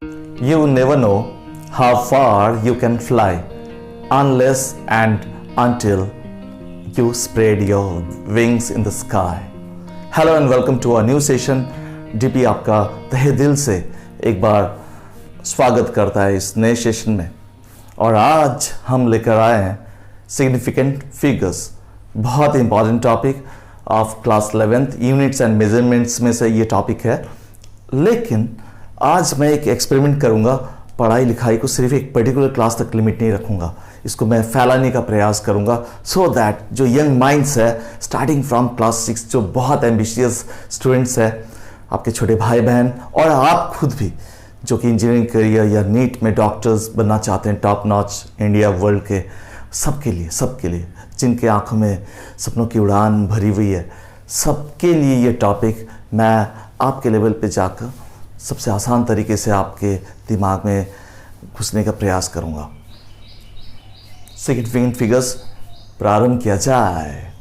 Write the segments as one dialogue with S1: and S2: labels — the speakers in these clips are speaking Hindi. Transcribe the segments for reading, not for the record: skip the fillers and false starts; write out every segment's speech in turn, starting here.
S1: You never know how far you can fly unless and until you spread your wings in the sky. Hello and welcome to our new session. DP आपका तहे दिल से एक बार स्वागत करता है इस नए सेशन में। और आज हम लेकर आए हैं सिग्निफिकेंट फिगर्स, बहुत ही important topic of class 11th units and measurements में से ये टॉपिक है। लेकिन आज मैं एक एक्सपेरिमेंट करूंगा, पढ़ाई लिखाई को सिर्फ एक पर्टिकुलर क्लास तक लिमिट नहीं रखूंगा, इसको मैं फैलाने का प्रयास करूंगा सो दैट जो यंग माइंड्स है स्टार्टिंग फ्रॉम क्लास 6 जो बहुत एम्बिशियस स्टूडेंट्स है, आपके छोटे भाई बहन और आप खुद भी जो कि इंजीनियरिंग करियर या नीट में डॉक्टर्स बनना चाहते हैं, टॉप नॉच इंडिया वर्ल्ड के, सबके लिए जिनके आंखों में सपनों की उड़ान भरी हुई है, सबके लिए ये टॉपिक मैं आपके लेवल पे जाकर सबसे आसान तरीके से आपके दिमाग में घुसने का प्रयास करूंगा। सिग्निफिकेंट फिगर्स प्रारंभ किया जाए।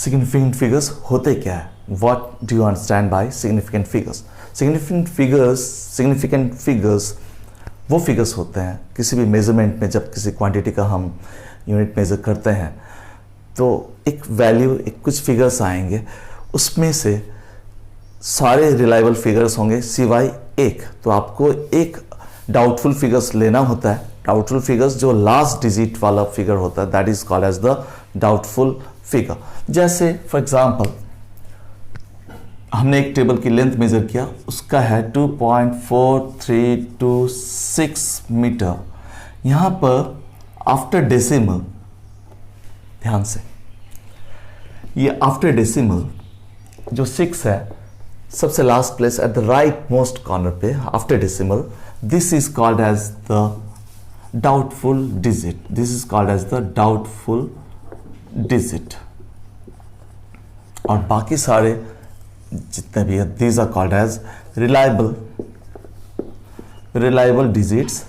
S1: सिग्निफिकेंट फिगर्स होते क्या है? What do you understand by significant figures? Significant figures वो फिगर्स होते हैं किसी भी मेजरमेंट में, जब किसी क्वांटिटी का हम यूनिट मेजर करते हैं तो एक वैल्यू, एक कुछ फिगर्स आएंगे, उसमें से सारे रिलायबल फिगर्स होंगे सिवाय एक। तो आपको एक डाउटफुल फिगर्स लेना होता है। डाउटफुल फिगर्स जो लास्ट डिजिट वाला फिगर होता है, that is called as the doubtful figure. जैसे फॉर एग्जांपल हमने एक टेबल की लेंथ मेजर किया, उसका है 2.4326 मीटर। यहां पर आफ्टर डेसिमल, ध्यान से, ये आफ्टर डेसिमल जो 6 है सबसे last place at the right most corner पे after decimal, this is called as the doubtful digit. This is called as the doubtful digit. और बाकी सारे जितने भी है, these are called as reliable digits,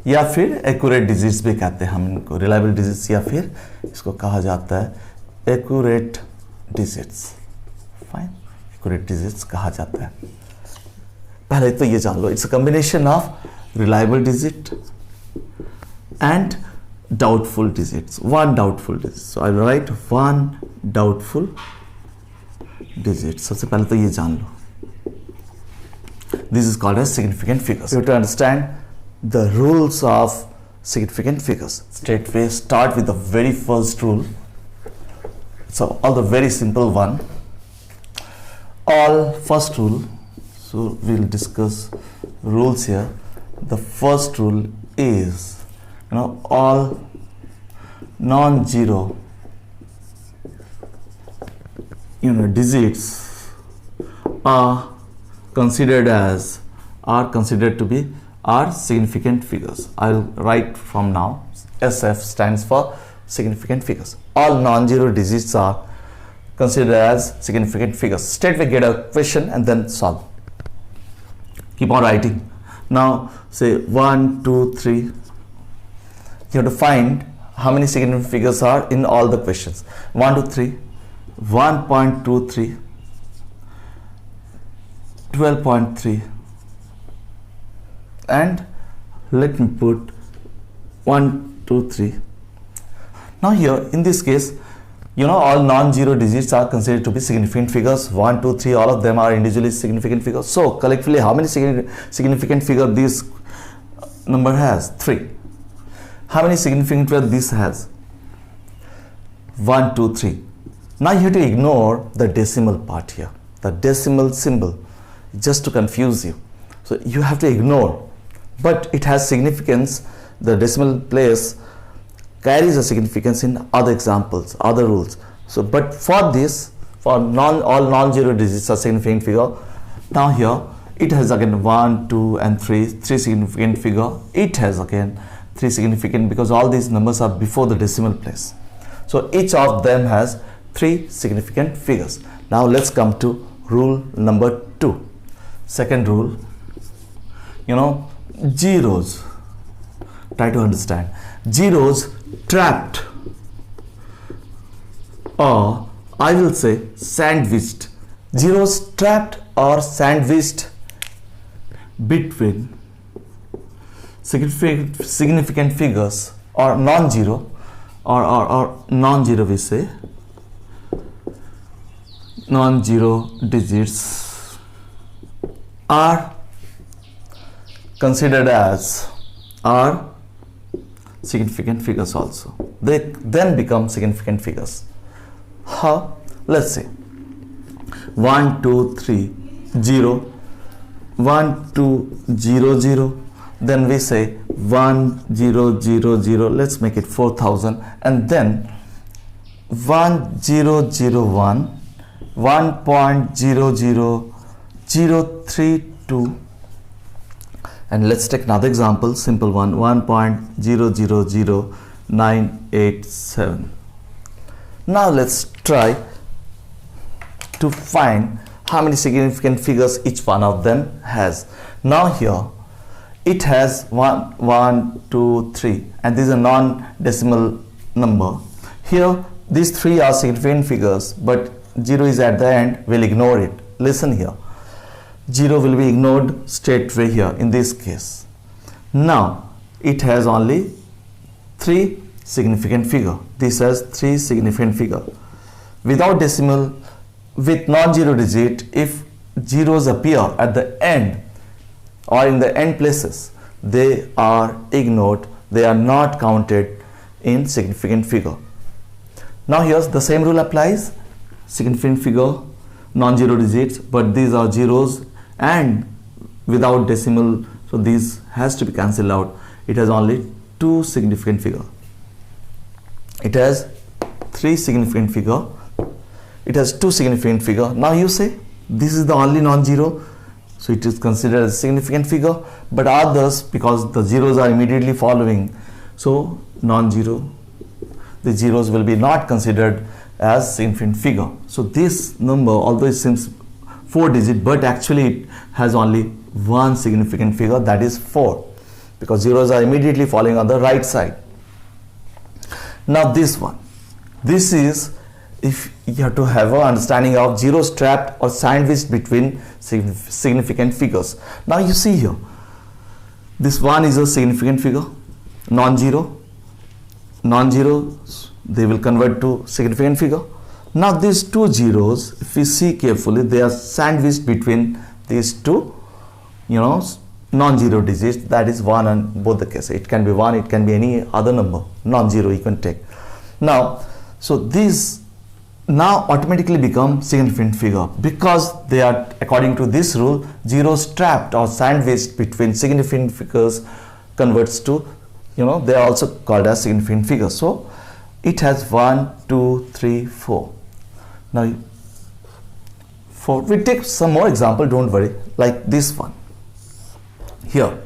S1: या फिर एक्यूरेट डिजिट्स भी कहते हैं हम इनको। रिलायबल डिजिट्स या फिर इसको कहा जाता है accurate digits. Fine, accurate digits कहा जाता है। पहले तो ये जान लो, it's a combination of reliable digit and doubtful digits. One doubtful digit, so I write one doubtful digit. सबसे पहले तो ये जान लो, this is called as significant figures. You to understand the rules of significant figures. Straightway start with the very first rule. So all the very simple one. All first rule. So we'll discuss rules here. The first rule is, all non-zero, digits are considered to be are significant figures. I'll write from now. SF stands for significant figures. All non-zero digits are considered as significant figures. Straight we get a question and then solve. Keep on writing. Now say 1, 2, 3. You have to find how many significant figures are in all the questions. 1, 2, 3, 1.23, 12.3, and let me put 1, 2, 3. Now here in this case, all non-zero digits are considered to be significant figures. 1, 2, 3, all of them are individually significant figures. So collectively, how many significant figure this number has? 3. How many significant figure this has? 1, 2, 3. Now you have to ignore the decimal part here, the decimal symbol, just to confuse you. So you have to ignore. But it has significance. The decimal place carries a significance in other examples, other rules. So, but for this, for all non-zero digits are significant figure. Now here it has again 1, 2, and 3 significant figure. It has again 3 significant because all these numbers are before the decimal place. So each of them has 3 significant figures. Now let's come to rule number 2. Second rule, zeros. Try to understand. Zeros trapped, or I will say sandwiched. Zeros trapped or sandwiched between significant figures or non-zero or non-zero, we say non-zero digits are considered as significant figures also. They then become significant figures. How? Let's say 1 2 3 0 1 2 0 0, then we say 1 0 0 0, let's make it 4000, and then 1 0 0 1 1.00032, and let's take another example, simple one, 1.000987. Now let's try to find how many significant figures each one of them has. Now here it has 1 1 2 3, and this is a non-decimal number. Here these three are significant figures, but 0 is at the end. We'll ignore it. Listen here, 0 will be ignored straight away here in this case. Now it has only 3 significant figure. This has 3 significant figure. Without decimal, with non-zero digit, if zeros appear at the end or in the end places, they are ignored. They are not counted in significant figure. Now here's the same rule applies. Significant figure, non-zero digits, but these are zeros and without decimal, so these has to be cancelled out. It has only 2 significant figure. It has 3 significant figure. It has 2 significant figure. Now you say this is the only non-zero, so it is considered as significant figure, but others, because the zeros are immediately following, so non-zero, the zeros will be not considered as significant figure. So this number, although it seems 4 digit, but actually it has only 1 significant figure, that is 4, because zeros are immediately following on the right side. Now this one, this is if you have to have an understanding of zeros trapped or sandwiched between significant figures. Now you see here, this one is a significant figure, non-zero, they will convert to significant figure. Now these 2 zeros, if we see carefully, they are sandwiched between these 2 non-zero digits, that is 1 and both the cases. It can be 1, it can be any other number, non-zero you can take. Now, so these now automatically become significant figure because they are, according to this rule, zeros trapped or sandwiched between significant figures converts to, they are also called as significant figures. So it has 1 2 3 4. Now 4, we take some more example, don't worry, like this one. Here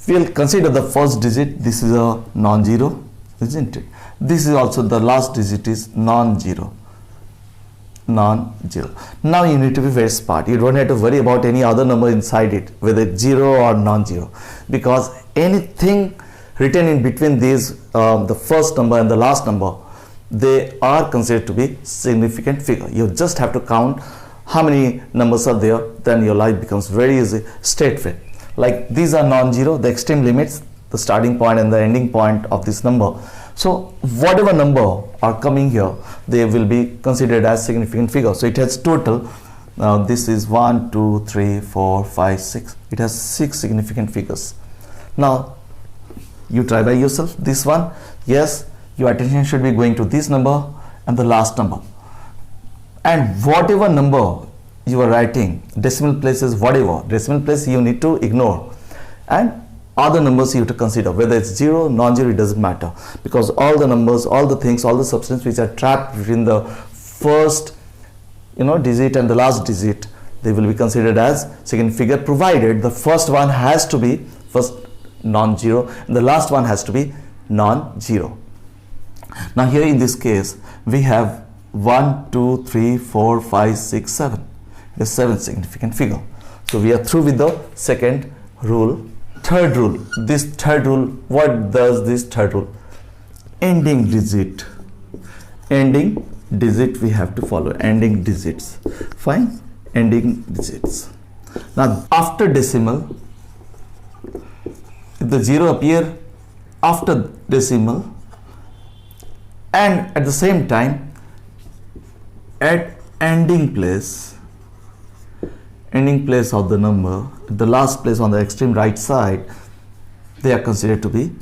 S1: we'll consider the first digit, this is a non-zero, isn't it? This is also the last digit is non-zero. Now you need to be very smart. You don't have to worry about any other number inside it, whether it's 0 or non-zero, because anything written in between these, the first number and the last number, they are considered to be significant figure. You just have to count how many numbers are there, then your life becomes very easy, straightforward. Like these are non-zero, the extreme limits, the starting point and the ending point of this number. So whatever number are coming here, they will be considered as significant figure. So it has total, this is 1 2 3 4 5 6, it has 6 significant figures. Now you try by yourself this one. Yes, your attention should be going to this number and the last number, and whatever number you are writing, decimal places, whatever decimal place you need to ignore, and other numbers you have to consider, whether it's 0, non-zero, it doesn't matter, because all the numbers, all the things, all the substance which are trapped between the first digit and the last digit, they will be considered as significant figure, provided the first one has to be first non-zero and the last one has to be non-zero. Now here in this case we have 1 2 3 4 5 6 7, the 7th significant figure. So we are through with the second rule. Third rule, this third rule, what does this third rule? Ending digit we have to follow, ending digits. Fine, ending digits. Now after decimal, if the 0 appear after decimal and at the same time at ending place of the number, the last place on the extreme right side, they are considered to be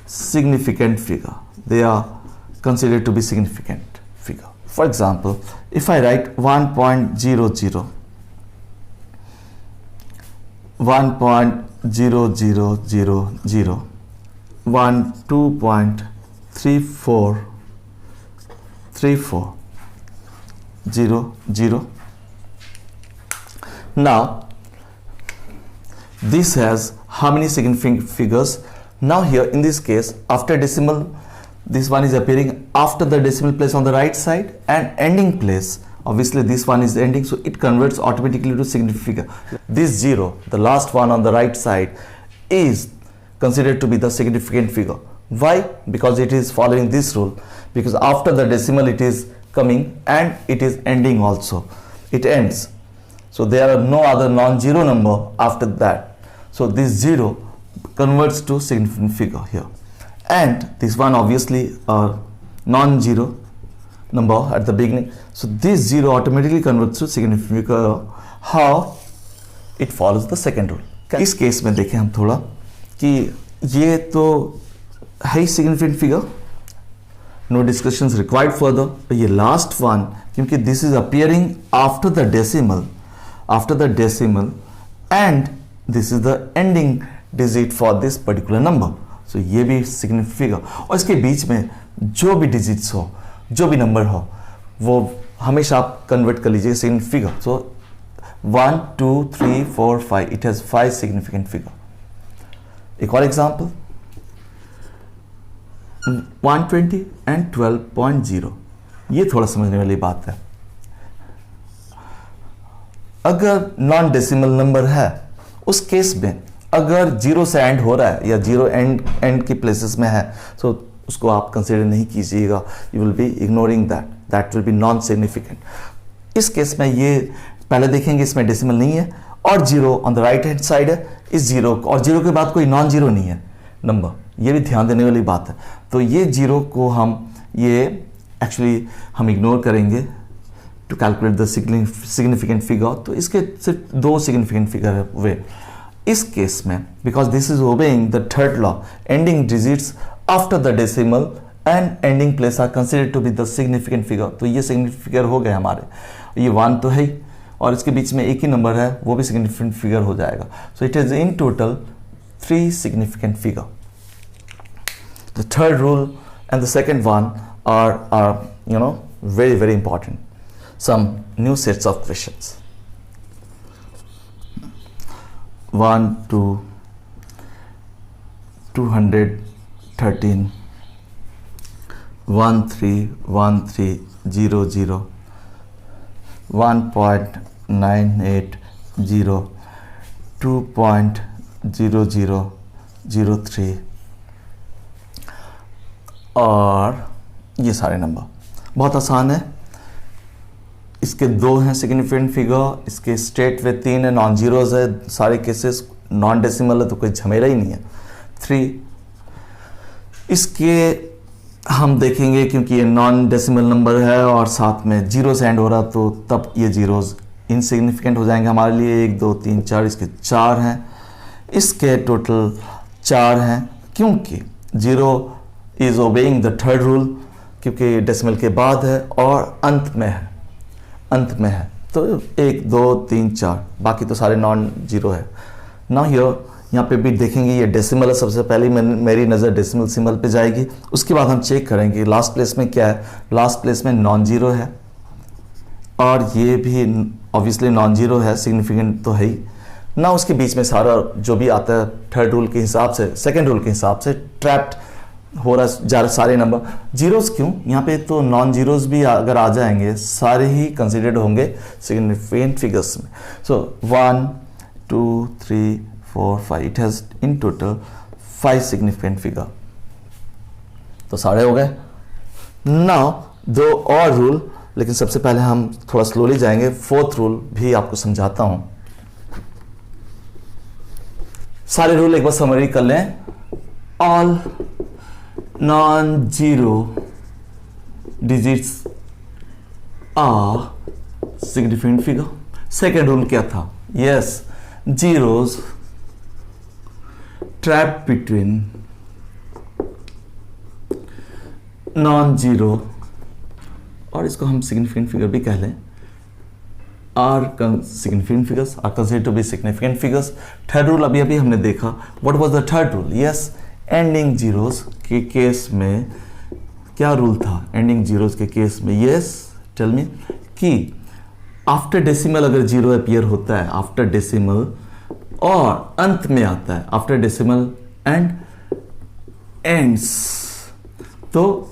S1: significant figure. They are considered to be significant figure. For example, if I write 1.00, 1.0000, 2.343400. Now this has how many significant figures? Now here in this case, after decimal, this one is appearing after the decimal place on the right side, and ending place, obviously this one is ending, so it converts automatically to significant figure. This 0, the last one on the right side, is considered to be the significant figure. Why? Because it is following this rule, because after the decimal it is coming and it is ending also, it ends. So there are no other non-zero number after that. So this 0 converts to significant figure here. And this one obviously a non-zero number at the beginning. So this 0 automatically converts to significant figure. How? It follows the second rule. इस केस में देखें हम थोड़ा कि ये तो है significant figure, no discussions required further. ये last one, क्योंकि this is appearing after the decimal, and this is the ending digit for this particular number. So ये भी significant figure. और इसके बीच में जो भी digits हो, जो भी number हो, वो हमेशा आप convert कर लीजिए significant figure. So 1, 2, 3, 4, 5. It has 5 significant figure. एक और example, 120 and 12.0. ये थोड़ा समझने वाली बात है. अगर नॉन डेसिमल नंबर है, उस केस में अगर 0 से एंड हो रहा है या 0 एंड की प्लेसेस में है, तो उसको आप कंसिडर नहीं कीजिएगा. You will be ignoring that will be non significant. इस केस में ये पहले देखेंगे, इसमें डेसिमल नहीं है और 0 on the right hand side है. इस 0 और 0 के बाद कोई नॉन 0 नहीं है नंबर, ये भी ध्यान देने वाली बात है. तो ये 0 को हम हम इग्नोर करेंगे to calculate the significant figure. तो इसके सिर्फ 2 सिग्निफिकेंट फिगर है वे. इस केस में because this is obeying the third law, ending digits after the decimal and ending place are considered to be the significant figure. तो ये सिग्निफिकेंट फिगर हो गए हमारे. ये 1 तो है और इसके बीच में एक ही नंबर है, वो भी सिग्निफिकेंट फिगर हो जाएगा. सो it is in total 3 significant figure. The third rule and the second one are very, very important. Some new sets of questions. 1 to 213, 131300, 1.980, 2.0003 और ये सारे नंबर बहुत आसान है. इसके 2 हैं सिग्निफिकेंट फिगर, इसके स्टेट वे 3 है, नॉन जीरोज है, सारे केसेस नॉन डेसिमल है, तो कोई झमेला ही नहीं है. 3 इसके हम देखेंगे क्योंकि ये नॉन डेसिमल नंबर है और साथ में 0 से एंड हो रहा, तो तब ये जीरोज इनसिग्निफिकेंट हो जाएंगे हमारे लिए. 1 2 3 4, इसके 4 हैं. इसके टोटल 4 हैं क्योंकि 0 is obeying the third rule, क्योंकि डेसिमल के बाद है और अंत में है. तो 1 2 3 4, बाकी तो सारे नॉन जीरो है. नाउ हियर यहाँ पे भी देखेंगे ये डेसिमल है. सबसे पहले मेरी नज़र डेसिमल सिंबल पे जाएगी, उसके बाद हम चेक करेंगे लास्ट प्लेस में क्या है. लास्ट प्लेस में नॉन जीरो है और ये भी ऑब्वियसली नॉन जीरो है, सिग्निफिकेंट तो है ही ना. उसके बीच में सारा जो भी आता है थर्ड रूल के हिसाब से, सेकेंड रूल के हिसाब से ट्रैप्ड हो रहा है सारे नंबर. जीरोस क्यों? यहाँ पे तो नॉन जीरोस भी अगर आ जाएंगे, सारे ही कंसिडर्ड होंगे सिग्निफिकेंट फिगर्स में. सो 1 2 3 4 5, it has in total 5 significant figure. तो सारे हो गए. नाउ 2 और रूल, लेकिन सबसे पहले हम थोड़ा स्लोली जाएंगे. 4th रूल भी आपको समझाता हूं. सारे रूल एक बार समरी कर लें. All non zero digits are significant figure. Second rule क्या था? Yes, zeros trap between non zero, और इसको हम सिग्निफिकेंट फिगर भी कह लें, are significant figures are considered to be significant figures. Third rule अभी अभी हमने देखा. What was the third rule? Yes, ending zeros के केस में क्या रूल था? एंडिंग जीरोस के केस में, यस टेल मी, कि आफ्टर डेसिमल अगर जीरो अपीयर होता है, आफ्टर डेसिमल, और अंत में आता है आफ्टर डेसिमल एंड एंड्स, तो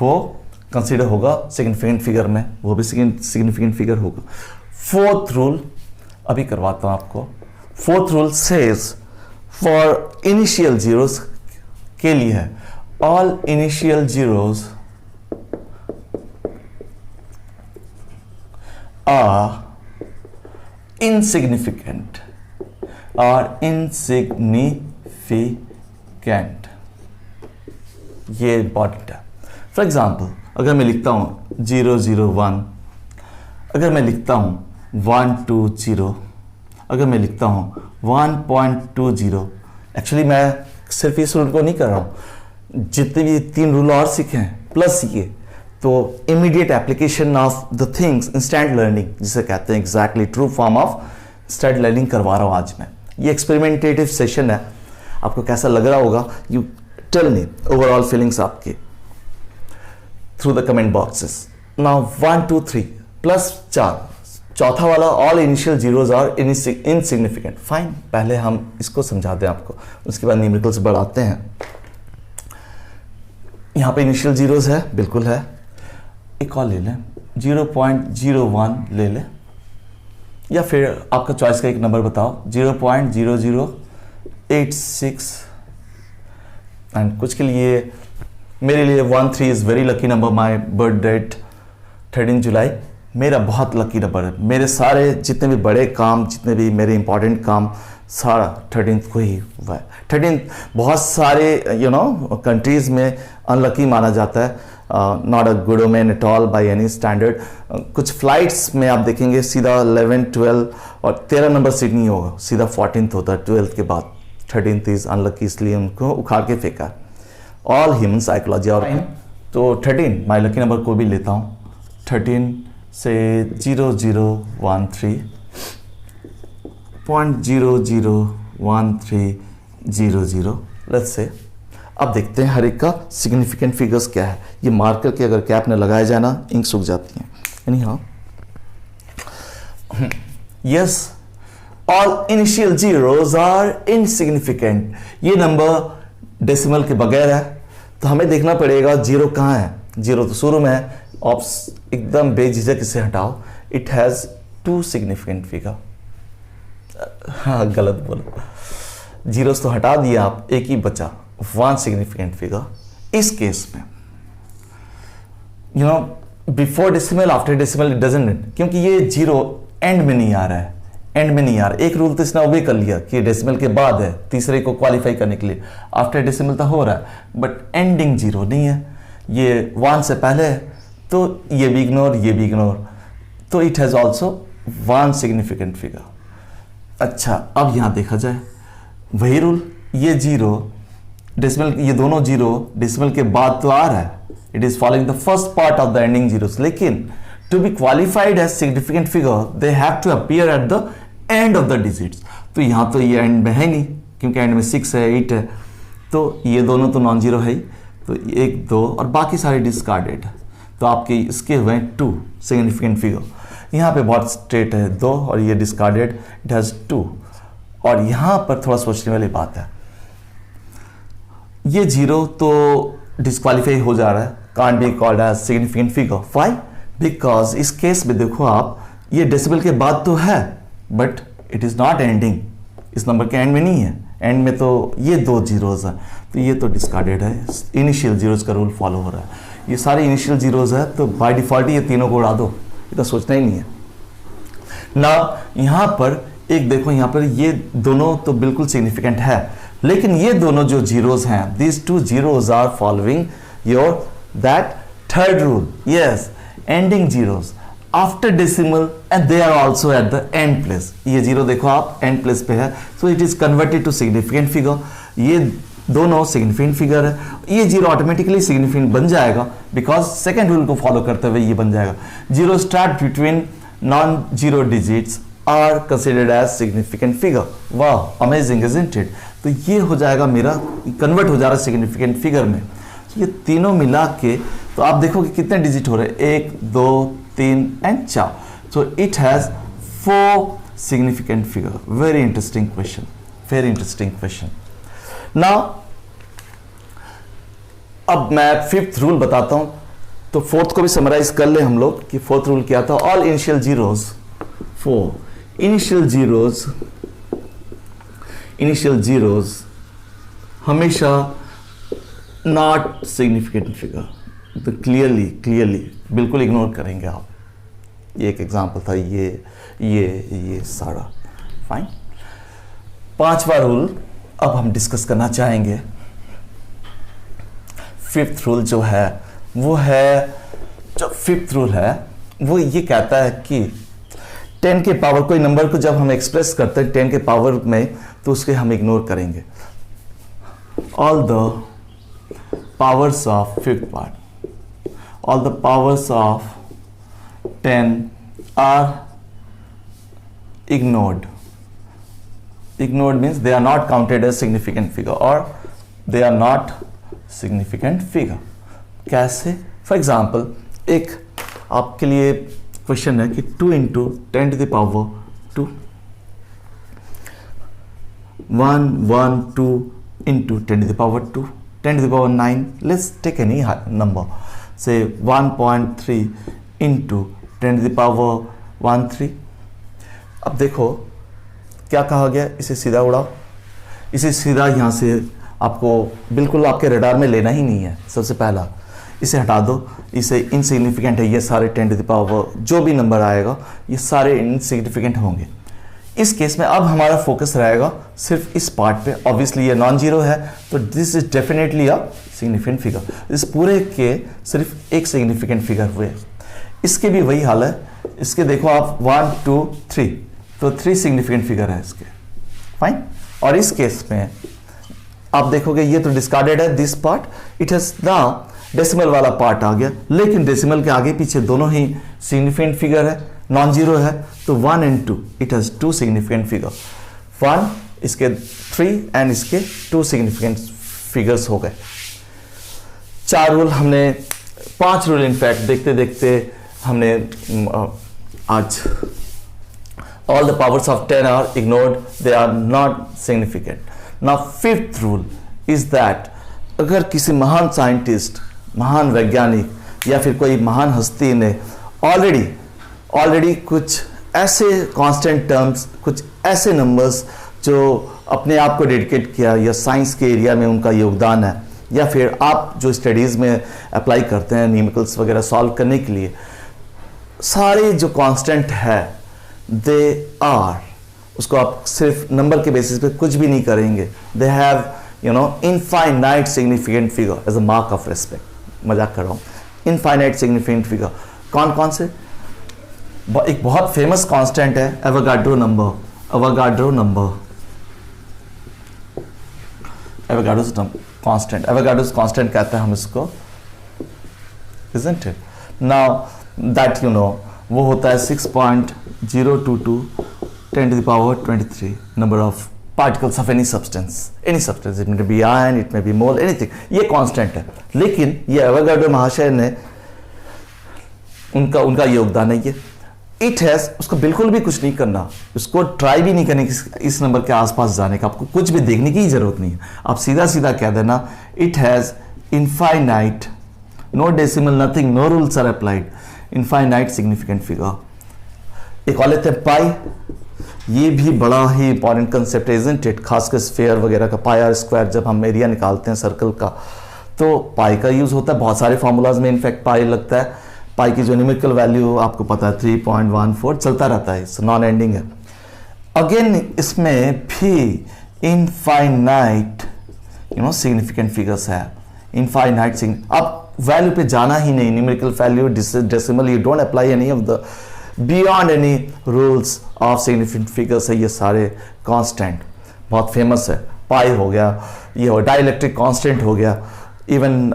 S1: वो कंसीडर होगा सिग्निफिकेंट फिगर में, वो भी सिग्निफिकेंट फिगर होगा. फोर्थ रूल अभी करवाता हूं आपको. Fourth rule says for initial zeros के लिए है, all initial zeros are insignificant. ये इंपॉर्टेंट है. फॉर एग्जाम्पल अगर मैं लिखता हूं 001, अगर मैं लिखता हूं 120, अगर मैं लिखता हूं 1.20, एक्चुअली मैं सिर्फ इस रूल को नहीं कर रहा हूं, जितने भी 3 रूल और सीखे हैं प्लस ये, तो immediate application of the things, instant learning जिसे कहते हैं, exactly true form of instant learning करवा रहा हूं आज मैं. ये एक्सपेरिमेंटेटिव सेशन है. आपको कैसा लग रहा होगा? You tell me overall feelings आपके through the comment boxes. Now 1 2 3 plus 4, चौथा वाला all initial zeros are insignificant. Fine, पहले हम इसको समझा दें आपको, उसके बाद न्यूमेरिकल्स बढ़ाते हैं. यहां पे इनिशियल जीरोज है, बिल्कुल है. एक और ले लें, 0.01 ले लें, या फिर आपका चॉइस का एक नंबर बताओ, 0.0086, एंड कुछ के लिए, मेरे लिए 13 is very lucky number. My birth date 13 जुलाई मेरा बहुत लकी नंबर है. मेरे सारे जितने भी बड़े काम, जितने भी मेरे इंपॉर्टेंट काम, सारा 13th को ही हुआ है. 13th बहुत सारे कंट्रीज़ में अनलकी माना जाता है. Not a good omen at all by any standard. कुछ फ्लाइट्स में आप देखेंगे सीधा 11 12 और 13 नंबर सीट नहीं होगा, सीधा 14th होता है 12th के बाद. 13th इज अनलकी, इसलिए उनको उखाड़ के फेंका. All human psychology. और तो 13 माई लकी नंबर को भी लेता हूँ. 13 से 0013.001300, लेट्स से. अब देखते हैं हर एक का सिग्निफिकेंट फिगर्स क्या है. ये मार्कर के अगर कैप ने लगाया जाए ना, इंक सूख जाती है. यानी हाँ, yes, all initial zeros are insignificant. ये नंबर डेसिमल के बगैर है, तो हमें देखना पड़ेगा जीरो कहाँ है. जीरो तो शुरू में है. ऑप्स एकदम बेझिझक इसे हटाओ. It has 2 significant figure. हाँ, गलत बोला, जीरोस तो हटा दिया आप, एक ही बचा, 1 सिग्निफिकेंट फिगर. इस केस में before decimal after decimal it doesn't, क्योंकि ये जीरो एंड में नहीं आ रहा है, एंड में नहीं आ रहा. एक रूल तो इसने ओबे कर लिया कि डेसिमल के बाद है, तीसरे को क्वालिफाई करने के लिए. आफ्टर डेसिमल तो हो रहा है, बट एंडिंग जीरो नहीं है, ये 1 से पहले है, तो ये भी इग्नोर, ये भी इग्नोर. तो it has also 1 significant figure. अच्छा, अब यहां देखा जाए वही रूल, ये जीरो डेसिमल, ये दोनों जीरो डेसिमल के बाद तो आ रहा है. It is following the first part of the ending zeros, लेकिन to be qualified as significant figure they have to appear at the end of the digits. तो यहां तो ये एंड में है नहीं, क्योंकि एंड में 6 है, 8 है, तो ये दोनों तो नॉन जीरो है ही. तो 1 2 और बाकी सारे डिस्कार्डेड है. तो आपके इसके हुए 2 सिग्निफिकेंट फिगर. यहाँ पे बहुत स्ट्रेट है 2 और ये डिस्कार्डेड, इट हैज 2. और यहाँ पर थोड़ा सोचने वाली बात है, ये जीरो तो डिस्क्वालीफाई हो जा रहा है, can't be called as significant figure. Why? Because इस केस में देखो आप, ये डेसिमल के बाद तो है, but it is not ending, इस नंबर के एंड में नहीं है. एंड में तो ये 2 जीरोज है, तो ये तो डिस्कार्डेड है. इनिशियल जीरोज का रूल फॉलो हो रहा है. ये सारे इनिशियल जीरोज है, तो बाय डिफॉल्ट ये तीनों को उड़ा दो, इतना सोचना ही नहीं है ना. यहाँ पर एक देखो यहाँ पर ये दोनों तो बिल्कुल सिग्निफिकेंट है, लेकिन ये दोनों जो जीरोज हैं, these two zeros are following your that third rule, yes, ending zeros after decimal and they are also at the end place. ये जीरो देखो आप एंड प्लेस पे है, so it is converted to significant figure. ये दोनों सिग्निफिकेंट फिगर है, ये जीरो ऑटोमेटिकली सिग्निफिकेंट बन जाएगा बिकॉज सेकेंड रूल को फॉलो करते हुए ये बन जाएगा। Zero start between non zero digits are considered as significant figure. वाह, अमेजिंग इजंट इट। तो ये हो जाएगा मेरा, कन्वर्ट हो जा रहा है सिग्निफिकेंट फिगर में। तो ये तीनों मिला के तो आप देखोगे कितने डिजिट हो रहे हैं, 1 2 3 and 4। So it has 4 significant figure. Very interesting question, very interesting question. Now अब मैं फिफ्थ रूल बताता हूं, तो फोर्थ को भी समराइज कर ले हम लोग कि फोर्थ रूल क्या था। All initial zeros, four initial zeros हमेशा नॉट सिग्निफिकेंट फिगर। तो क्लियरली बिल्कुल इग्नोर करेंगे आप। ये एक एग्जांपल था, ये सारा फाइन। पांचवा रूल अब हम डिस्कस करना चाहेंगे। फिफ्थ रूल जो है वो है, जो फिफ्थ रूल है वो ये कहता है कि 10 के पावर, कोई नंबर को जब हम एक्सप्रेस करते हैं 10 के पावर में, तो उसके हम इग्नोर करेंगे। All the powers of fifth part, all the powers of 10 are ignored. Ignored means they are not counted as significant figure or they are not significant figure. कैसे? फॉर एग्जाम्पल एक आपके लिए क्वेश्चन है कि 2 into 10 to the power 2, 1 1 2 into 10 to the power 2, 10 to the power 9. Let's take any number, say 1.3 into 10 to the power 13. अब देखो क्या कहा गया, इसे सीधा उड़ाओ, इसे सीधा यहाँ से आपको बिल्कुल आपके रडार में लेना ही नहीं है। सबसे पहला इसे हटा दो, इसे इनसिग्निफिकेंट है, ये सारे 10 to the पावर जो भी नंबर आएगा ये सारे इनसिग्निफिकेंट होंगे। इस केस में अब हमारा फोकस रहेगा सिर्फ इस पार्ट पे। ऑब्वियसली ये नॉन जीरो है, तो this is definitely a significant figure. इस पूरे के सिर्फ एक सिग्निफिकेंट फिगर हुए। इसके भी वही हाल है, इसके देखो आप 1 2 3, तो 3 सिग्निफिकेंट फिगर है इसके, फाइन। और इस केस में आप देखोगे ये तो डिस्कार्डेड है, this part it has now decimal वाला पार्ट आ गया, लेकिन डेसिमल के आगे पीछे दोनों ही सिग्निफिकेंट फिगर है, नॉन जीरो है, तो 1 and 2 it has 2 significant figure. 1 इसके 3 एंड इसके 2 सिग्निफिकेंट फिगर्स हो गए। 4 रूल हमने, 5 रूल इनफैक्ट देखते देखते हमने आज all the powers of 10 are ignored, they are not significant. Now fifth rule is that अगर किसी महान साइंटिस्ट, महान वैज्ञानिक या फिर कोई महान हस्ती ने ऑलरेडी कुछ ऐसे कांस्टेंट टर्म्स, कुछ ऐसे नंबर्स जो अपने आप को डेडिकेट किया या साइंस के एरिया में उनका योगदान है, या फिर आप जो स्टडीज़ में अप्लाई करते हैं न्यूमेरिकल्स वगैरह सॉल्व करने के लिए, सारे जो कांस्टेंट है दे आर, उसको आप सिर्फ नंबर के बेसिस पे कुछ भी नहीं करेंगे, they have infinite significant figure as a mark of respect. मजाक कर रहा हूँ। इनफाइनाइट सिग्निफिकेंट फिगर कौन कौन से? एक बहुत फेमस कांस्टेंट है एवोगाड्रो नंबर, एवोगाड्रो कांस्टेंट कहते हैं हम इसको, isn't it? Now that you know, वो होता है 6.022 10 to the power 23 number of particles of any substance, it may be iron, it may be mole, anything, ये कांस्टेंट है। लेकिन ये एवोगाड्रो महाशय ने उनका योगदान है ये। इट हैज, उसको बिल्कुल भी कुछ नहीं करना, उसको ट्राई भी नहीं करने की इस नंबर के आसपास जाने का, आपको कुछ भी देखने की जरूरत नहीं है। आप सीधा सीधा कह देना it has infinite, no decimal nothing, no rules are applied, infinite significant figure. एक और लेते हैं पाई, ये भी बड़ा ही इंपॉर्टेंट कंसेप्ट है, इजंट इट? खासकर स्फीयर वगैरह का, पाई आर स्क्वायर, जब हम एरिया निकालते हैं सर्कल का तो पाई का यूज होता है बहुत सारे फॉर्मूलाज में, इनफैक्ट पाई लगता है। पाई की जो न्यूमेरिकल वैल्यू आपको पता है 3.14 चलता रहता है, नॉन एंडिंग है। अगेन इसमें भी इनफाइनाइट सिग्निफिकेंट फिगर्स है, इनफाइनाइट अब वैल्यू पे जाना ही नहीं, numerical value, decimal, you don't apply any of the beyond any rules of significant figures है ये सारे। कांस्टेंट बहुत फेमस है, पाई हो गया, ये हो डाइलेक्ट्रिक कांस्टेंट हो गया, इवन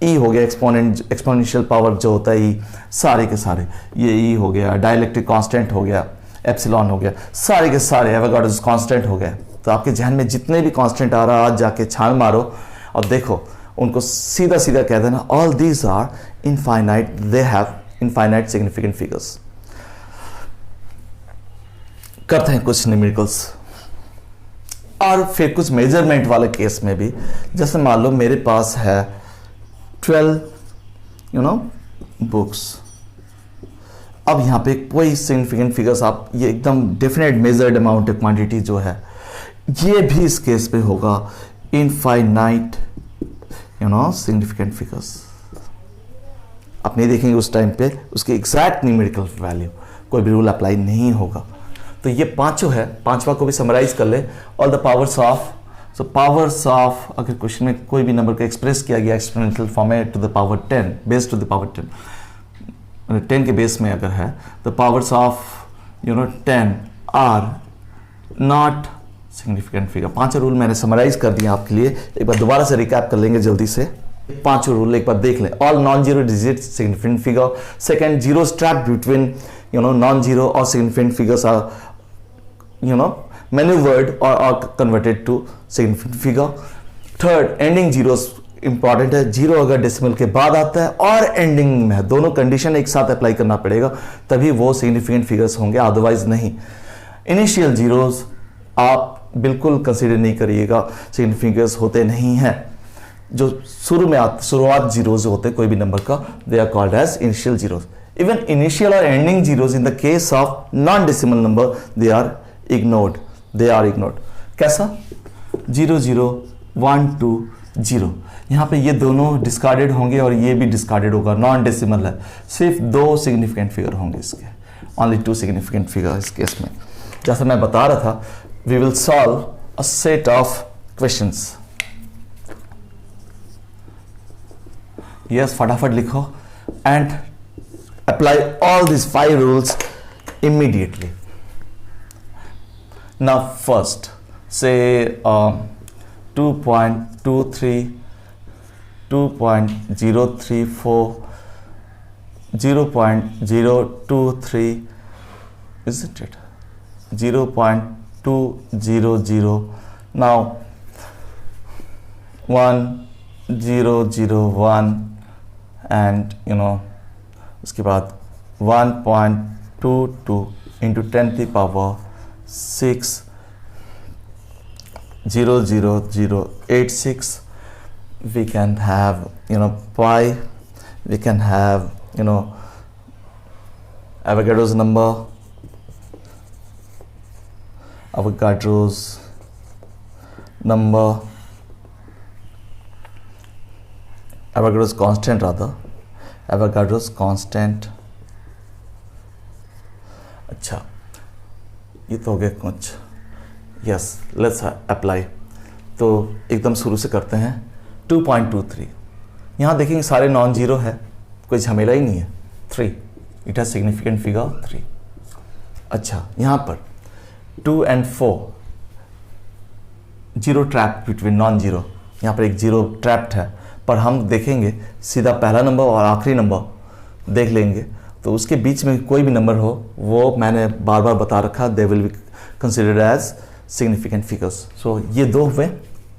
S1: ई हो गया, एक्सपोनेंशियल पावर जो होता है ई, सारे के सारे ये ई हो गया, डाइलेक्ट्रिक कांस्टेंट हो गया, एप्सिलॉन हो गया, सारे के सारे एवोगाड्रोस कांस्टेंट हो गए। तो आपके जहन में जितने भी कांस्टेंट आ रहा है आज जाके छान मारो और देखो, उनको सीधा सीधा कह देना all these are infinite, they have infinite significant figures. करते हैं कुछ न्यूमेरिकल्स और फिर कुछ मेजरमेंट वाले केस में भी। जैसे मान लो मेरे पास है 12 बुक्स। अब यहाँ पे कोई सिग्निफिकेंट फिगर्स आप ये एकदम डेफिनेट मेजर्ड अमाउंट क्वांटिटी जो है ये भी इस केस पे होगा इनफाइनाइट सिग्निफिकेंट फिगर्स। आप नहीं देखेंगे उस टाइम पे उसकी एग्जैक्ट न्यूमेरिकल वैल्यू, कोई भी रूल अप्लाई नहीं होगा। तो ये पांचों है, पांचवा को भी समराइज कर ले, all the powers of, so powers of, अगर क्वेश्चन में कोई भी नंबर को एक्सप्रेस किया गया एक्सपोनेंशियल फॉर्म में to the power 10, base to the power 10, 10 के बेस में अगर है, the powers of 10 are not significant figure. पांचों रूल मैंने समराइज कर दिया आपके लिए, एक बार दोबारा से रिकैप कर लेंगे जल्दी से। पांचों रूल एक बार देख लें। All non zero digit significant figure, second zero trapped between non zero और significant figures are maneuvered or converted to significant figure. Third ending zeros important है, जीरो अगर डेसिमल के बाद आता है और एंडिंग में है, दोनों कंडीशन एक साथ अप्लाई करना पड़ेगा तभी वो सिग्निफिकेंट फिगर्स होंगे, अदरवाइज नहीं। इनिशियल जीरोस आप बिल्कुल कंसीडर नहीं करिएगा, सिग्निफिकेंट फिगर्स होते नहीं हैं। जो शुरुआत जीरोस होते हैं कोई भी नंबर का, they are called as initial zeros. Even initial और ending zeros in the case of non decimal number they are ignored, they are ignored। कैसा? 0 0 1 2 0, यहाँ पे ये दोनों डिस्कार्डेड होंगे और ये भी डिस्कार्डेड होगा, नॉन डेसिमल है, सिर्फ दो सिग्निफिकेंट फिगर होंगे इसके, ओनली 2 सिग्निफिकेंट फिगर इस केस में। जैसा मैं बता रहा था, we will solve a set of questions. Yes, फटाफट लिखो and apply all this 5 rules immediately। Now first, say 2.23, 2.034, 0.023, isn't it? 0.200, now 1001 and उसके बाद 1.22 into 10 to the power 6 00086, we can have pi, we can have Avogadro's number, Avogadro's constant rather, Avogadro's constant। अच्छा, ये तो हो गया कुछ। Yes, let's apply. तो एकदम शुरू से करते हैं। 2.23, यहाँ देखेंगे सारे नॉन जीरो है, कोई झमेला ही नहीं है। 3, इट हैज सिग्निफिकेंट फिगर 3। अच्छा, यहाँ पर 2 and 4 zero trap between non zero, यहाँ पर एक जीरो ट्रैप्ड है, पर हम देखेंगे सीधा पहला नंबर और आखिरी नंबर देख लेंगे, तो उसके बीच में कोई भी नंबर हो वो मैंने बार बार बता रखा, they will be considered as significant figures. So ये 2 हुए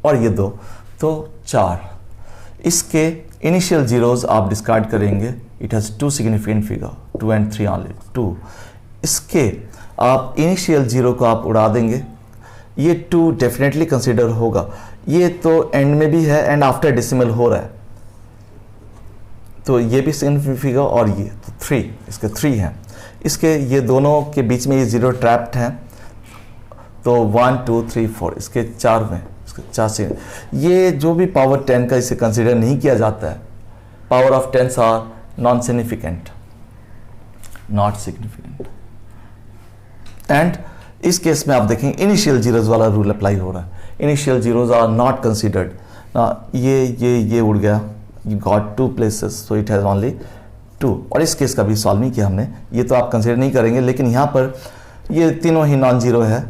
S1: और ये 2, तो 4। इसके इनिशियल जीरोस आप डिस्कार्ड करेंगे, it has 2 significant figure, 2 and 3 only, 2। इसके आप इनिशियल जीरो को आप उड़ा देंगे, ये 2 डेफिनेटली कंसिडर होगा, ये तो एंड में भी है एंड आफ्टर डेसिमल हो रहा है, तो ये भी सिग्निफिकेंट फिगर और ये तो 3, इसके 3 हैं। इसके ये दोनों के बीच में ये जीरो ट्रैप्ड हैं, तो 1 2 3 4, इसके 4 में, इसके 4 से ये जो भी पावर 10 का इसे कंसिडर नहीं किया जाता है, power of 10 are non significant, not significant. And इस केस में आप देखें इनिशियल जीरोज वाला रूल अप्लाई हो रहा है, initial zeros are not considered ना, ये उड़ गया, you got 2 places so it has only 2, और इस केस का भी सॉल्व नहीं किया हमने, ये तो आप कंसिडर नहीं करेंगे, लेकिन यहाँ पर ये तीनों ही नॉन जीरो है,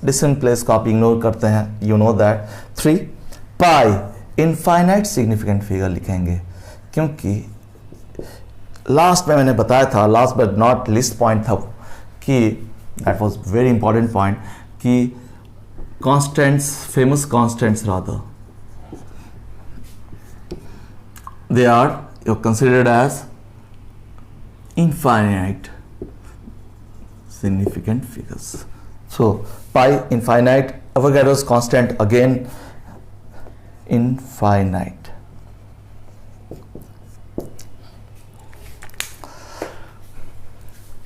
S1: डिसेंट प्लेस को आप इग्नोर करते हैं, you know that. 3 pi infinite significant figure लिखेंगे, क्योंकि लास्ट में मैंने बताया था, last but not least point था कि that was very important point कि constants, famous constants rather, they are you're considered as infinite significant figures. So pi infinite, Avogadro's constant again infinite.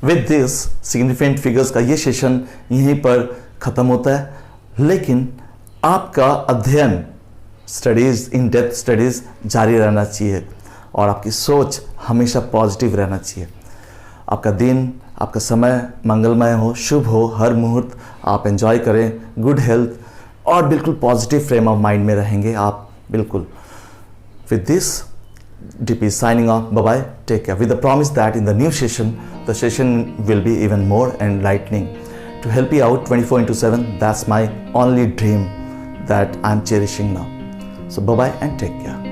S1: With this significant figures का ये सेशन यहीं पर ख़त्म होता है, लेकिन आपका अध्ययन स्टडीज़, इन डेप्थ स्टडीज़ जारी रहना चाहिए और आपकी सोच हमेशा पॉजिटिव रहना चाहिए। आपका दिन, आपका समय मंगलमय हो, शुभ हो, हर मुहूर्त आप एंजॉय करें, गुड हेल्थ और बिल्कुल पॉजिटिव फ्रेम ऑफ माइंड में रहेंगे आप, बिल्कुल। With this DP signing off, bye bye, take care, with the promise that in the new session, the session will be even more enlightening to help you out 24/7. That's my only dream that I'm cherishing now. So bye bye and take care.